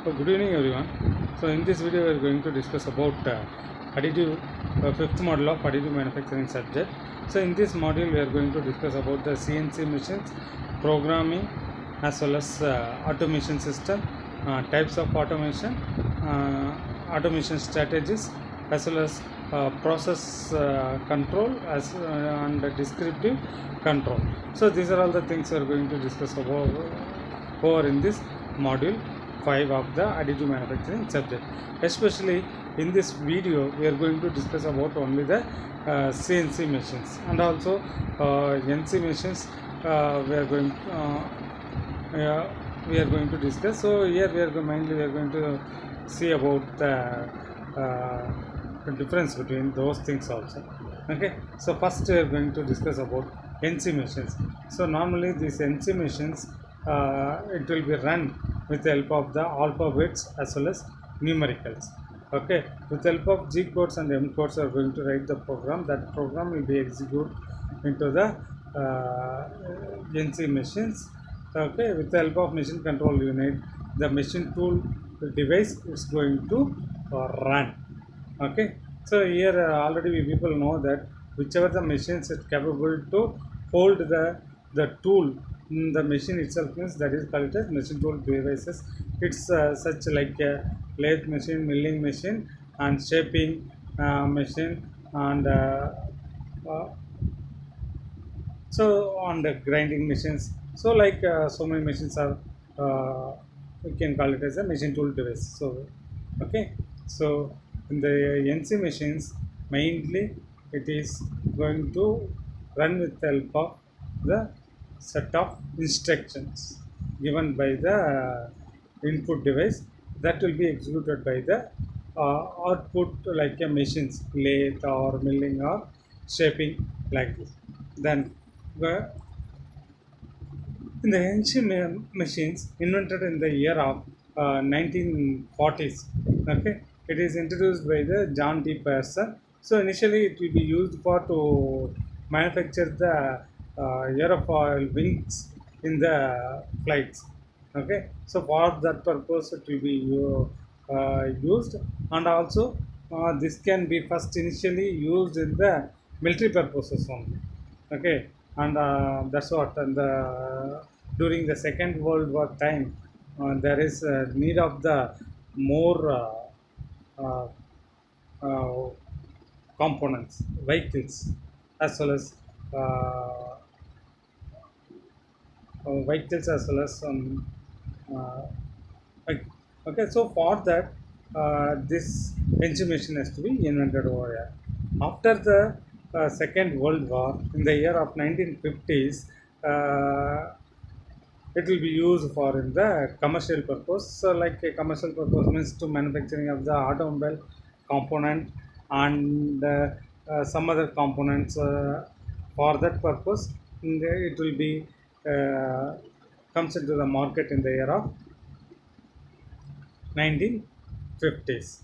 So good evening everyone. So in this video we are going to discuss about additive fifth module of additive manufacturing subject. So in this module we are going to discuss about the CNC machines, programming as well as automation system, types of automation, automation strategies as well as process control as and descriptive control. So these are all the things we are going to discuss about over in this module 5 of the additive manufacturing subject. Especially in this video we are going to discuss about only the CNC machines and also NC machines. We are going to discuss. So here mainly we are going to see about the difference between those things also. Okay, so first we are going to discuss about NC machines. So normally these NC machines, it will be run with the help of the alphabets as well as numericals. Okay, with the help of G codes and M codes are going to write the program. That program will be executed into the NC machines. Okay, with the help of machine control unit, the machine tool device is going to run. Okay, so here already we people know that whichever the machines is capable to hold the tool in the machine itself, means that is called as machine tool devices. It's such like a lathe machine, milling machine, and shaping machine, and uh, so on the grinding machines. So like so many machines are, we can call it as a machine tool device. So okay, so in the NC machines mainly it is going to run with the help of the set of instructions given by the input device that will be executed by the output, like a machines, lathe or milling or shaping, like this. Then in the ancient machines invented in the year of 1940s, okay, it is introduced by the John D. Pearson. So initially it will be used for to manufacture the aerofoil wings in the flights. Okay, so for that purpose it will be used, and also this can be first initially used in the military purposes only. Okay, and that's what. And during the Second World War time, there is need of the more uh, uh, components, vehicles, as well as uh, vehicles, as well as uh, like, okay, so for that, this engine machine has to be invented over here. After the Second World War, in the year of 1950s, it will be used for in the commercial purpose. So like a commercial purpose means to manufacturing of the automobile component and some other components. For that purpose, it will be uh, comes into the market in the year of 1950s.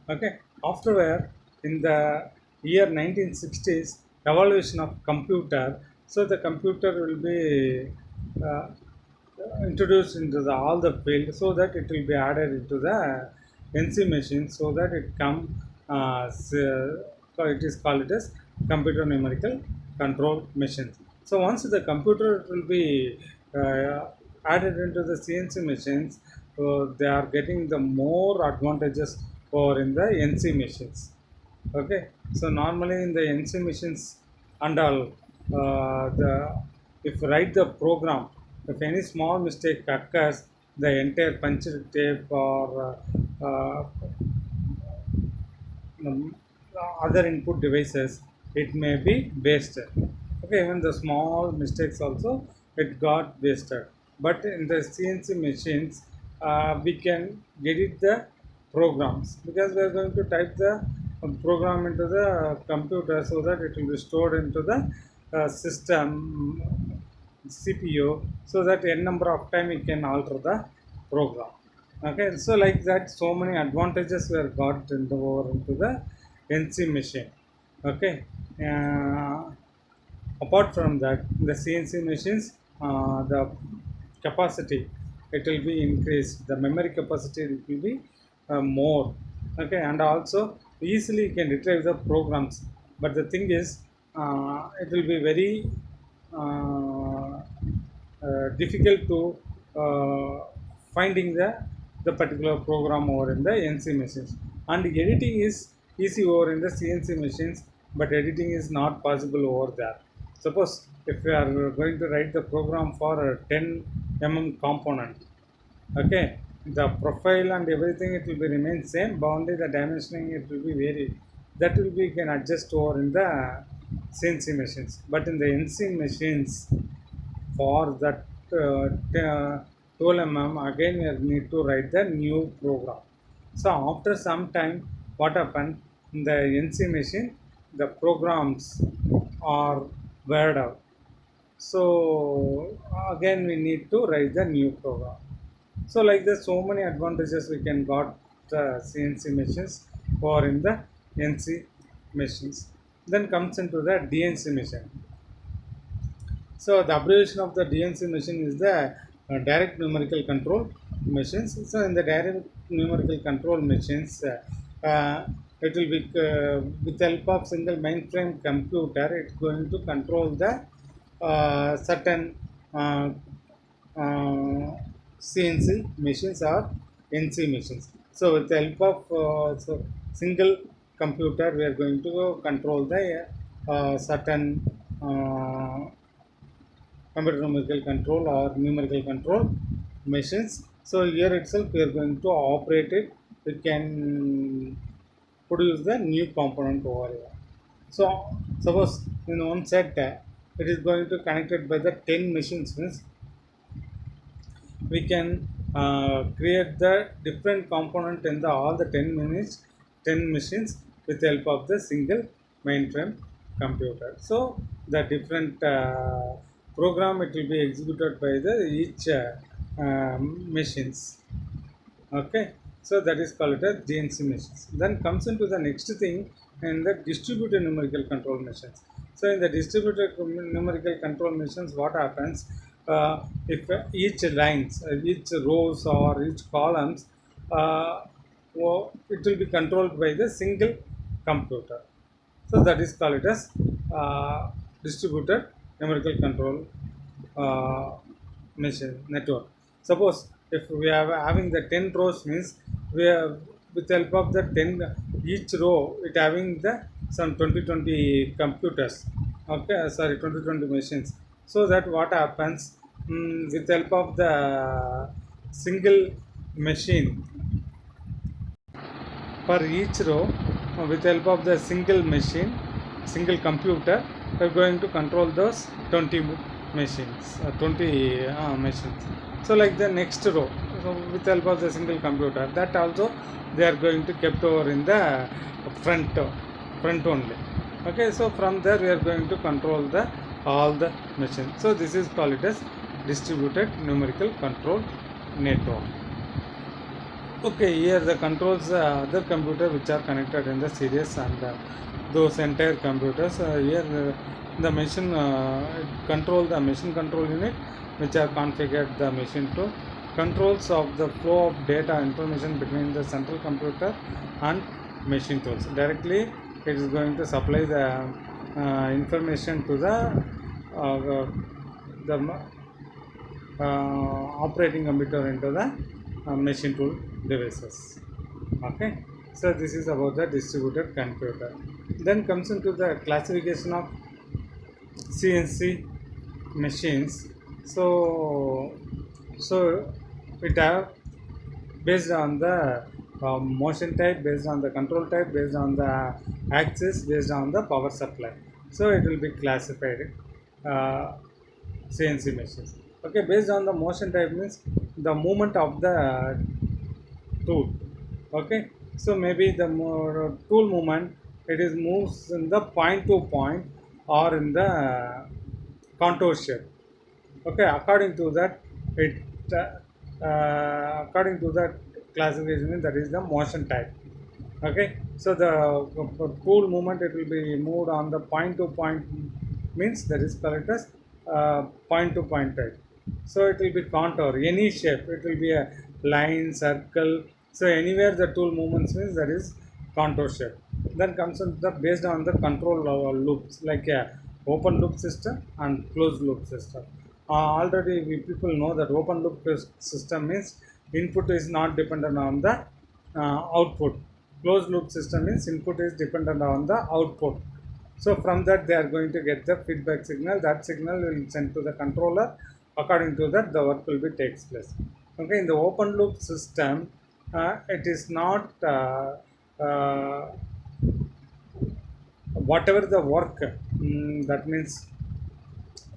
Okay, afterward in the year 1960s, evolution of computer. So the computer will be uh, introduced into the all the field, so that it will be added into the NC machine, so that it come so it is called it as computer numerical control machines. So once the computer will be added into the CNC machines, they are getting the more advantages over in the NC machines. Okay, so normally in the NC machines and all, the if write the program, if any small mistake occurs, the entire punch tape or um, other input devices, it may be wasted. Okay, even the small mistakes also it got wasted. But in the CNC machines, we can get it the programs, because we are going to type the program into the computer, so that it will be stored into the system CPU, so that n number of time we can alter the program. Okay, so like that, so many advantages were got into over into the NC machine. Okay, uh, apart from that, the CNC machines, the capacity. it will be increased, the memory capacity it will be more. Okay, and also easily you can retrieve the programs, but the thing is it will be very uh, difficult to finding the particular program over in the NC machines. And editing is easy over in the CNC machines, but editing is not possible over there. Suppose if we are going to write the program for a 10 component, okay, the profile and everything it will be remain same, but only the dimensioning it will be vary. That will be can adjust over in the CNC machines, but in the NC machines for that 12 again we need to write the new program. So after some time what happened in the NC machine, the programs are weared out. So again we need to write the new program. So like there's so many advantages we can got CNC machines or in the NC machines. Then comes into the DNC machine. So the abbreviation of the DNC machine is the direct numerical control machines. So in the direct numerical control machines, it will be with the help of single mainframe computer, it's going to control the certain CNC machines or NC machines. So with the help of single computer, we are going to control the certain computer numerical control or numerical control machines. So here itself we are going to operate it. We can produce the new component over here. So suppose in one set it is going to connected by the 10 machines, means we can create the different component in the all the 10 minutes 10 machines with the help of the single mainframe computer. So the different program it will be executed by the each machines. Okay, so that is called as DNC machines. Then comes into the next thing in the distributed numerical control machines. So in the distributed numerical control machines, what happens if each lines, each rows or each columns, it will be controlled by the single computer. So that is called as distributed numerical control uh, machine network. Suppose if we are having the 10 rows, means we are with the help of the 10 each row it having the some 20 computers. Okay, sorry, 20 machines. So that what happens, with the help of the single machine for each row, with the help of the single machine, single computer, we are going to control those 20 machines, 20 machines. So like the next row, so with the help of the single computer, that also they are going to kept over in the front only. Okay, so from there we are going to control the all the machines. So this is called it as distributed numerical control network. Okay, here the controls other computer which are connected in the series, and those entire computers here the machine control the machine control unit which are configured the machine to controls of the flow of data information between the central computer and machine tools. Directly it is going to supply the information to the operating computer into the machine tool devices. Okay, so this is about the distributed computer. Then comes into the classification of CNC machines. So it have based on the motion type, based on the control type, based on the axis, based on the power supply. So it will be classified CNC machines. Okay, based on the motion type means the movement of the tool. Okay, so maybe the tool movement, it is moves in the point to point or in the contour shape. Okay, according to that it according to that classification, that is the motion type. Okay, so the tool movement it will be moved on the point to point, means that is called as point to point type. So it will be contour, any shape. It will be a line, circle. So anywhere the tool movements means that is contour shape. Then comes on the based on the control loops like a open loop system and closed loop system. Already we people know that open loop system means input is not dependent on the output. Closed loop system means input is dependent on the output. So from that they are going to get the feedback signal. That signal will send to the controller. According to that, the work will be takes place. Okay, in the open loop system, it is not whatever the work. That means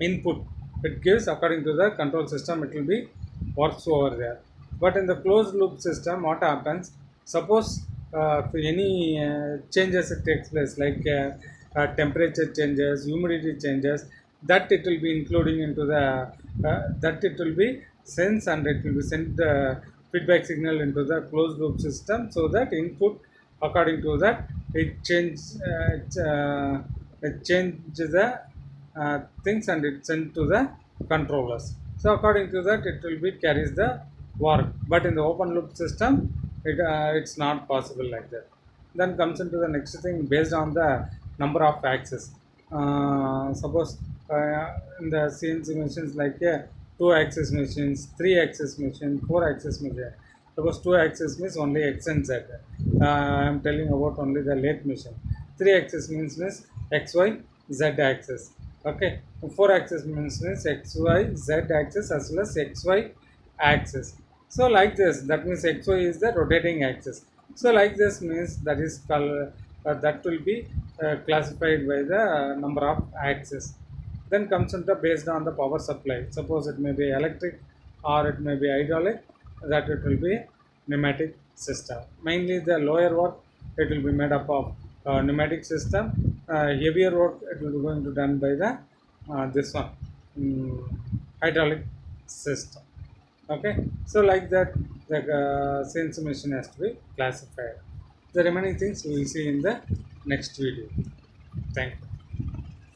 input it gives according to the control system. It will be works over there. But in the closed loop system, what happens? Suppose if any changes it takes place like temperature changes, humidity changes, that it will be including into the that it will be sense and it will be sent feedback signal into the closed loop system, so that input according to that it changes the things and it's sent to the controllers. So according to that, it will be carries the work. But in the open loop system, it's not possible like that. Then comes into the next thing based on the number of axes. Suppose in the CNC machines like two axis machines, three axis machine, four axis machine. Suppose two axis means only X and Z. I am telling about only the lathe machine. Three axis means X, Y, Z axis. Okay, four axis means X, Y, Z axis as well as X, Y axis. So like this, that means X, Y is the rotating axis. So like this means that is that will be classified by the number of axis. Then comes into based on the power supply. Suppose it may be electric or it may be hydraulic, that it will be pneumatic system. Mainly the lower work it will be made up of pneumatic system. Heavier work it will be going to done by the this one hydraulic system. Okay, so like that the CNC machine has to be classified. The remaining things we will see in the next video. Thank you.